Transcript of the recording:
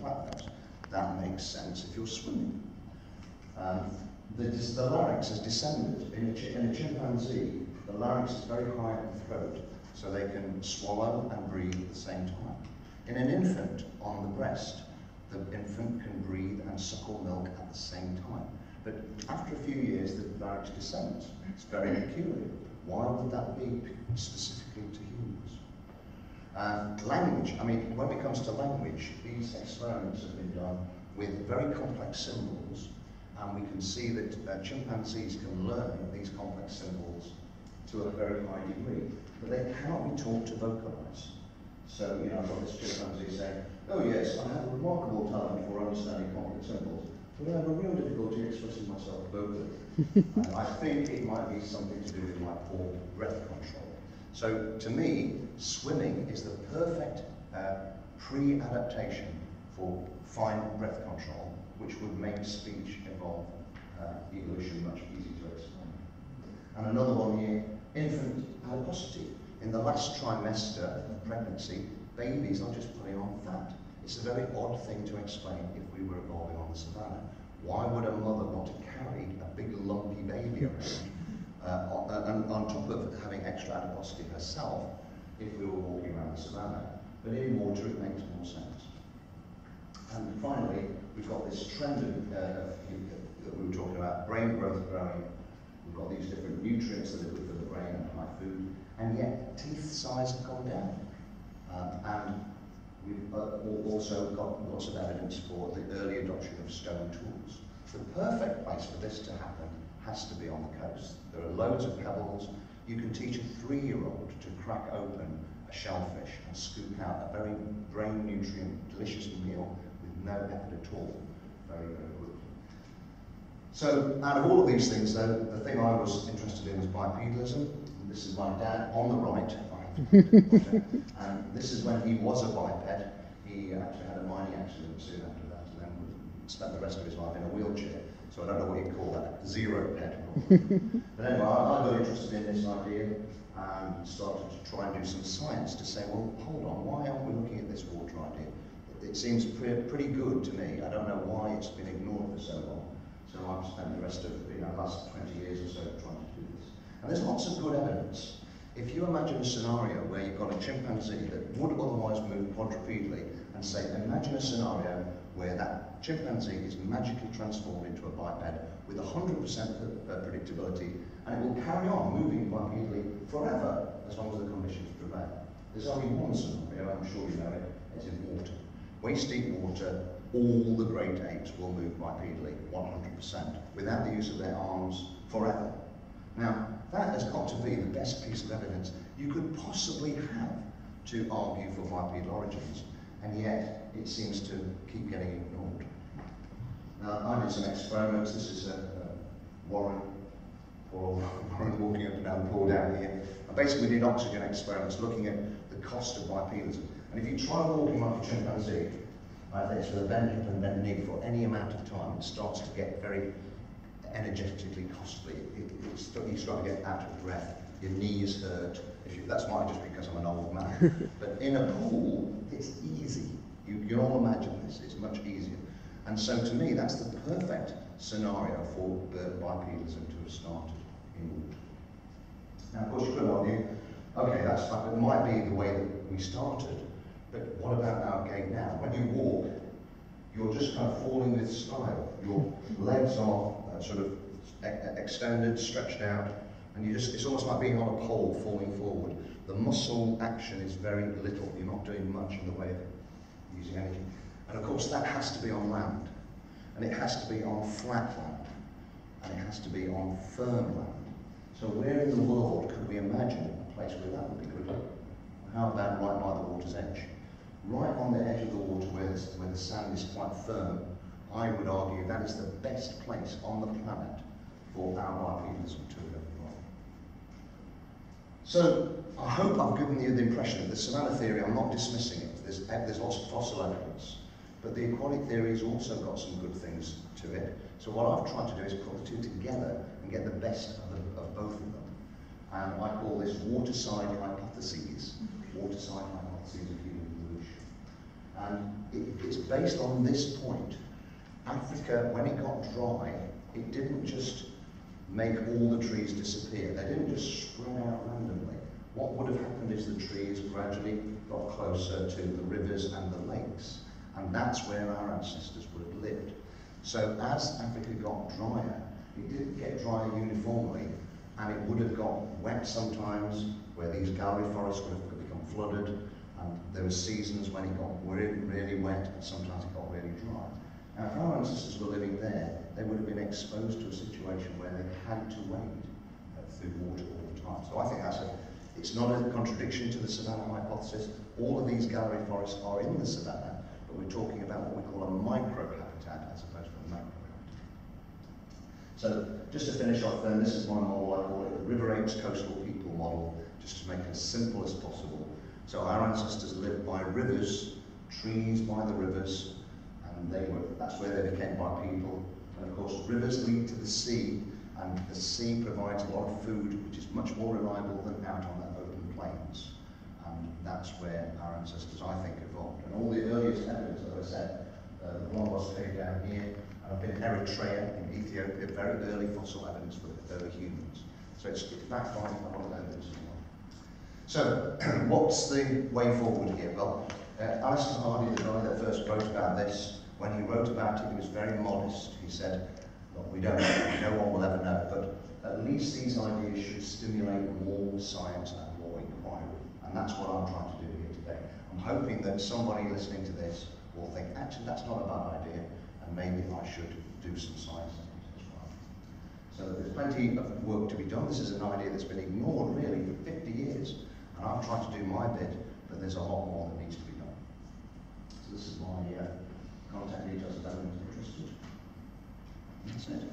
flatnose. That makes sense if you're swimming. The larynx has descended. In a chimpanzee, the larynx is very high at the throat, so they can swallow and breathe at the same time. In an infant on the breast, the infant can breathe and suckle milk at the same time. But after a few years, the larynx descends. It's very peculiar. Why would that be specifically to humans? Language. I mean, when it comes to language, these experiments have been done with very complex symbols, and we can see that chimpanzees can learn these complex symbols to a very high degree, but they cannot be taught to vocalize. So, you know, I've got this chimpanzee saying, oh yes, I have a remarkable talent for understanding complex symbols, but I have a real difficulty expressing myself vocally. And I think it might be something to do with my poor breath control. So, to me, swimming is the perfect pre-adaptation for fine breath control, which would make speech evolve evolution much easier to explain. And another one here, infant adiposity. In the last trimester of pregnancy, babies are just putting on fat. It's a very odd thing to explain if we were evolving on the savannah. Why would a mother want to carry a big lumpy baby around, and on top of having extra adiposity herself, if we were walking around the savannah? But in water, it makes more sense. And finally, we've got this trend that we were talking about, brain growth growing. We've got these different nutrients that are good for the brain and high food, and yet teeth size have gone down. And we've also got lots of evidence for the early adoption of stone tools. The perfect place for this to happen has to be on the coast. There are loads of pebbles. You can teach a 3-year-old to crack open a shellfish and scoop out a very brain nutrient, delicious meal with no effort at all, very, very quickly. So, out of all of these things, though, the thing I was interested in was bipedalism. This is my dad on the right, and this is when he was a biped. He actually had a mining accident soon after that, and then spent the rest of his life in a wheelchair. So I don't know what you'd call that, zero-ped. But anyway, I got interested in this idea and started to try and do some science to say, well, hold on, why aren't we looking at this water idea? It seems pretty good to me. I don't know why it's been ignored for so long. So I've spent the rest of the last 20 years or so trying to do this. And there's lots of good evidence. If you imagine a scenario where you've got a chimpanzee that would otherwise move quadrupedally, and say, imagine a scenario where that chimpanzee is magically transformed into a biped with 100% predictability, and it will carry on moving bipedally forever as long as the conditions prevail. There's only one scenario, I'm sure you know it, it's in water. Waist-deep water, all the great apes will move bipedally, 100%, without the use of their arms forever. Now, that has got to be the best piece of evidence you could possibly have to argue for bipedal origins, and yet it seems to keep getting ignored. Now, I did some experiments. This is Warren walking up and down the pool down here. I basically did oxygen experiments looking at the cost of bipedalism. And if you try walking like a chimpanzee, like this, with a bent hip and bent knee for any amount of time, it starts to get very energetically costly. You start to get out of breath, your knees hurt. That's why, just because I'm an old man. But in a pool, it's easy. You can all imagine this, it's much easier. And so to me, that's the perfect scenario for bipedalism to have started in water. Now, of course, you could argue, okay, it might be the way that we started, but what about our gait now? When you walk, you're just kind of falling with style. Your legs are sort of extended, stretched out, and it's almost like being on a pole falling forward. The muscle action is very little. You're not doing much in the way of using energy. And of course, that has to be on land, and it has to be on flat land, and it has to be on firm land. So where in the world could we imagine a place where that would be good? How about right by the water's edge? Right on the edge of the water where the sand is quite firm, I would argue that is the best place on the planet for our bipedalism to have evolved. So I hope I've given you the impression of the savannah theory. I'm not dismissing it. There's lots of fossil evidence, but the aquatic theory has also got some good things to it. So what I've tried to do is put the two together and get the best of both of them. And I call this waterside hypotheses. Waterside hypotheses of human evolution. And it's based on this point. Africa, when it got dry, it didn't just make all the trees disappear. They didn't just spread out randomly. What would have happened is the trees gradually got closer to the rivers and the lakes. And that's where our ancestors would have lived. So as Africa got drier, it didn't get drier uniformly, and it would have got wet sometimes, where these gallery forests would have become flooded, and there were seasons when it got really wet, and sometimes it got really dry. Now, if our ancestors were living there, they would have been exposed to a situation where they had to wade through water all the time. So I think it's not a contradiction to the savanna hypothesis. All of these gallery forests are in the savanna, but we're talking about what we call a microhabitat as opposed to a macrohabitat. So just to finish off then, this is my model. I call it the River Apes Coastal People model, just to make it as simple as possible. So our ancestors lived by rivers, trees by the rivers, and that's where they became by people. And of course, rivers lead to the sea, and the sea provides a lot of food, which is much more reliable than out on the open plains. And that's where our ancestors, I think, evolved. And all the earliest evidence, as I said, the Blombos cave down here, and up in Eritrea, in Ethiopia, very early fossil evidence for the early humans. So it's backed by a lot of evidence as well. So, what's the way forward here? Well, Alistair Hardy, the guy that first wrote about this, when he wrote about it, he was very modest. He said, look, we don't know, no one will ever know, but at least these ideas should stimulate more science and more inquiry. And that's what I'm trying to do here today. I'm hoping that somebody listening to this will think, actually, that's not a bad idea, and maybe I should do some science as well. So there's plenty of work to be done. This is an idea that's been ignored, really, for 50 years. And I'm trying to do my bit, but there's a lot more that needs to be done. So this is my contact details if anyone's interested. That's it.